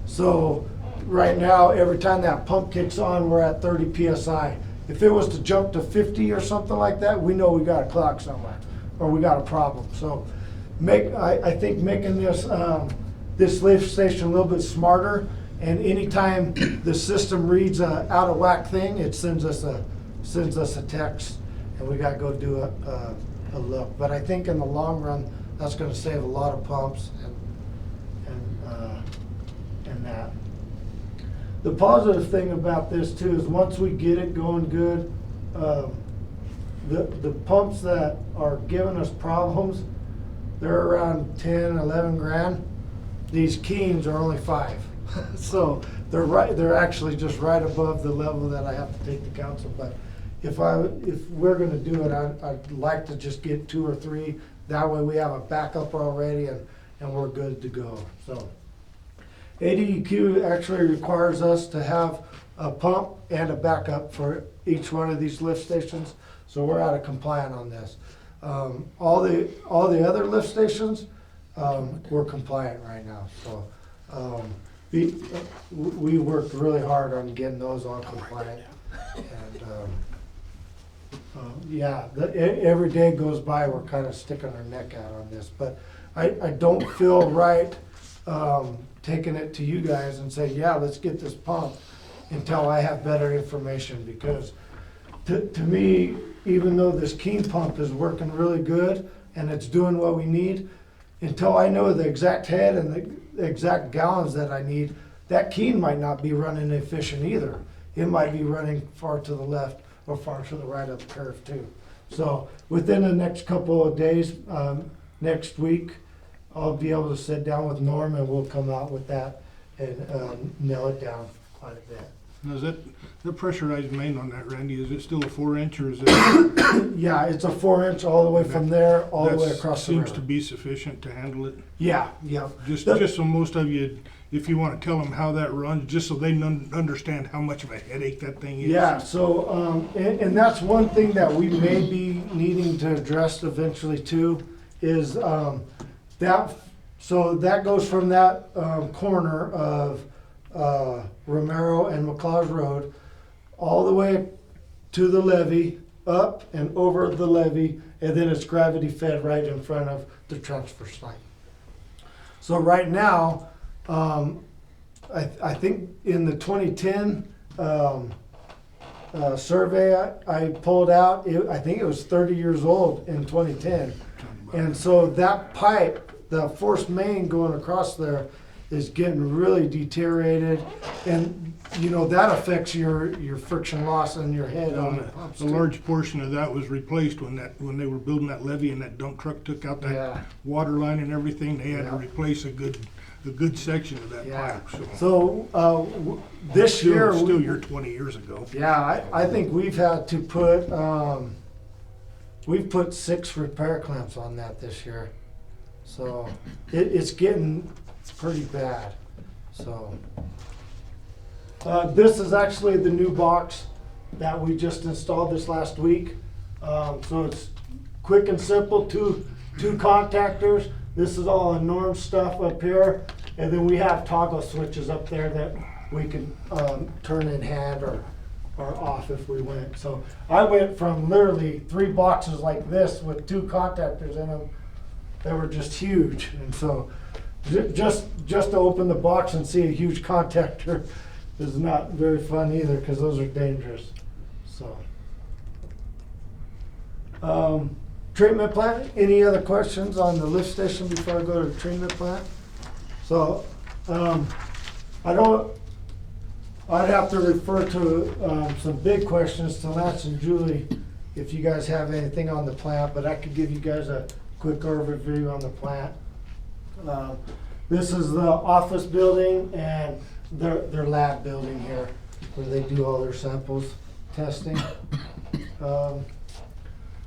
Speaker 10: So right now, every time that pump kicks on, we're at 30 PSI. If it was to jump to 50 or something like that, we know we got a clog somewhere, or we got a problem. So I think making this lift station a little bit smarter, and anytime the system reads a out of whack thing, it sends us a text, and we got to go do a look. But I think in the long run, that's going to save a lot of pumps and that. The positive thing about this too is once we get it going good, the pumps that are giving us problems, they're around 10, 11 grand. These Keens are only 5. So they're actually just right above the level that I have to take the council. But if we're gonna do it, I'd like to just get 2 or 3. That way we have a backup already, and we're good to go. So ADEQ actually requires us to have a pump and a backup for each one of these lift stations. So we're out of compliant on this. All the other lift stations, we're compliant right now, so, we worked really hard on getting those all compliant. And, yeah, every day goes by, we're kind of sticking our neck out on this, but I don't feel right, taking it to you guys and say, yeah, let's get this pump until I have better information, because to me, even though this Keen pump is working really good and it's doing what we need, until I know the exact head and the exact gallons that I need, that Keen might not be running efficient either. It might be running far to the left or far to the right of the curve too. So within the next couple of days, next week, I'll be able to sit down with Norm and we'll come out with that and nail it down quite a bit.
Speaker 5: Now, is that the pressurized main on that, Randy? Is it still a 4-inch or is it?
Speaker 10: Yeah, it's a 4-inch all the way from there, all the way
Speaker 5: That
Speaker 10: across the
Speaker 5: seems
Speaker 10: river.
Speaker 5: to be sufficient to handle it.
Speaker 10: Yeah, yeah.
Speaker 5: Just so most of you, if you want to tell them how that runs, just so they understand how much of a headache that thing is.
Speaker 10: Yeah, so, and that's one thing that we may be needing to address eventually too, is, so that goes from that, corner of, Romero and McLaws Road, all the way to the levee, up and over the levee, and then it's gravity fed right in front of the transfer site. So right now, I think in the 2010 survey I pulled out, I think it was 30 years old in 2010. And so that pipe, the forced main going across there, is getting really deteriorated. And, you know, that affects your friction loss on your head on the pumps
Speaker 5: A
Speaker 10: too.
Speaker 5: large portion of that was replaced when they were building that levee and that dump truck took out that
Speaker 10: Yeah.
Speaker 5: water line and everything. They had
Speaker 10: Yeah.
Speaker 5: to replace a good section of that
Speaker 10: Yeah.
Speaker 5: pipe.
Speaker 10: So, this
Speaker 5: Still,
Speaker 10: year.
Speaker 5: still you're 20 years ago.
Speaker 10: Yeah, I think we've had to put, we've put 6 repair clamps on that this year. So it's getting pretty bad, so. This is actually the new box that we just installed this last week. So it's quick and simple, two contactors. This is all Norm stuff up here. And then we have toggle switches up there that we can turn in hand or off if we went. So I went from literally 3 boxes like this with 2 contactors in them. They were just huge. And so just to open the box and see a huge contactor is not very fun either, because those are dangerous. So treatment plant, any other questions on the lift station before I go to the treatment plant? So I'd have to refer to some big questions to Lance and Julie if you guys have anything on the plant, but I could give you guys a quick overview on the plant. This is the office building and their lab building here, where they do all their samples testing.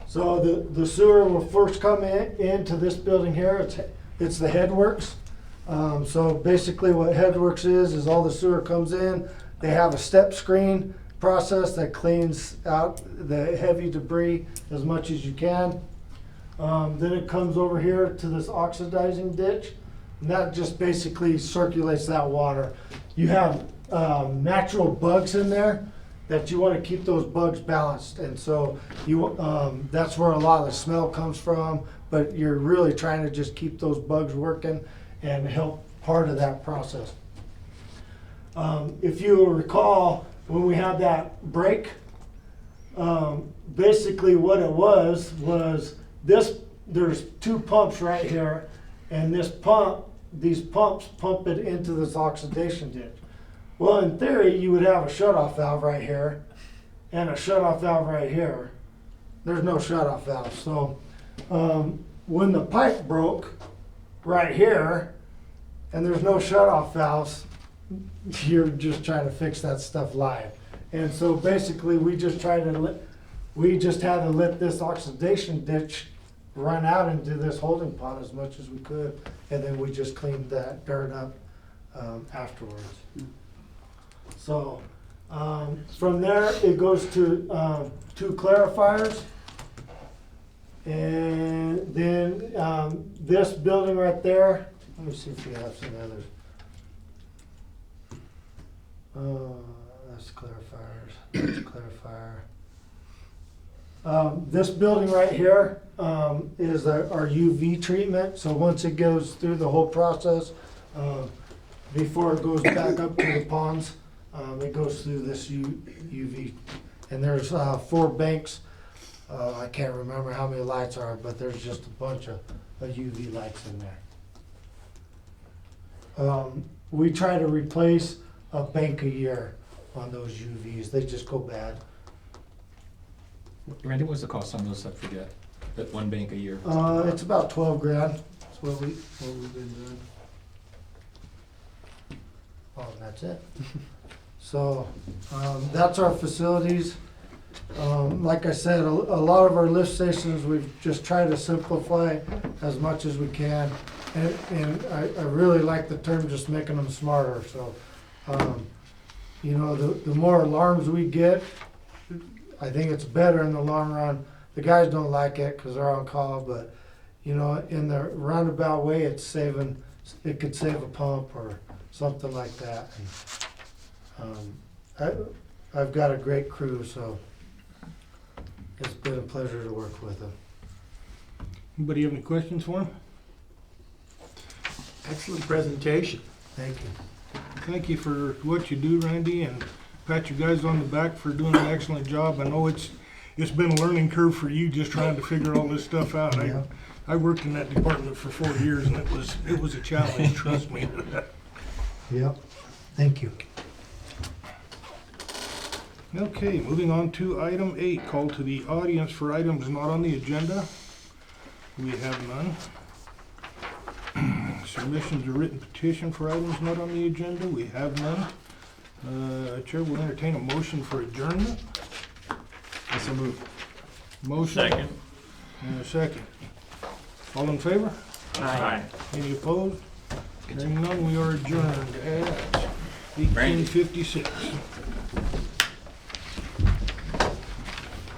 Speaker 10: So the sewer will first come into this building here. It's the headworks. So basically what headworks is all the sewer comes in. They have a step screen process that cleans out the heavy debris as much as you can. Then it comes over here to this oxidizing ditch, and that just basically circulates that water. You have natural bugs in there that you want to keep those bugs balanced, and so that's where a lot of the smell comes from, but you're really trying to just keep those bugs working and help part of that process. If you recall, when we had that break, basically what it was this, there's 2 pumps right here, and these pumps pump it into this oxidation ditch. Well, in theory, you would have a shutoff valve right here and a shutoff valve right here. There's no shutoff valve. So when the pipe broke right here and there's no shutoff valves, you're just trying to fix that stuff live. And so basically we just had to let this oxidation ditch run out into this holding pond as much as we could, and then we just cleaned that dirt up afterwards. So from there it goes to 2 clarifiers. And then, this building right there, let me see if we have some others. That's clarifiers, that's clarifier. This building right here, is our UV treatment, so once it goes through the whole process, before it goes back up to the ponds, it goes through this UV. And there's, 4 banks, I can't remember how many lights are, but there's just a bunch of UV lights in there. We try to replace a bank a year on those UVs, they just go bad.
Speaker 2: Randy, what was the cost on those? I forget. That one bank a year.
Speaker 10: It's about 12 grand, that's what we've been doing. Oh, and that's it. So, that's our facilities. Like I said, a lot of our lift stations, we've just tried to simplify as much as we can. And I really like the term just making them smarter, so, you know, the more alarms we get, I think it's better in the long run. The guys don't like it because they're on call, but, you know, in the roundabout way, it could save a pump or something like that. And, I've got a great crew, so it's been a pleasure to work with them.
Speaker 5: Anybody have any questions for him?
Speaker 4: Excellent presentation.
Speaker 10: Thank you.
Speaker 5: Thank you for what you do, Randy, and pat you guys on the back for doing an excellent job. I know it's been a learning curve for you just trying to figure all this stuff out.
Speaker 10: Yeah.
Speaker 5: I worked in that department for 4 years, and it was a challenge, trust me.
Speaker 10: Yep. Thank you.
Speaker 5: Okay, moving on to item 8, call to the audience for items not on the agenda. We have none. Submissions or written petition for items not on the agenda. We have none. Chair will entertain a motion for adjournment.
Speaker 1: I so move.
Speaker 5: Motion.
Speaker 8: Second.
Speaker 5: And a second. All in favor?
Speaker 8: Aye.
Speaker 5: Any opposed? Hearing none, we are adjourned at 18:56.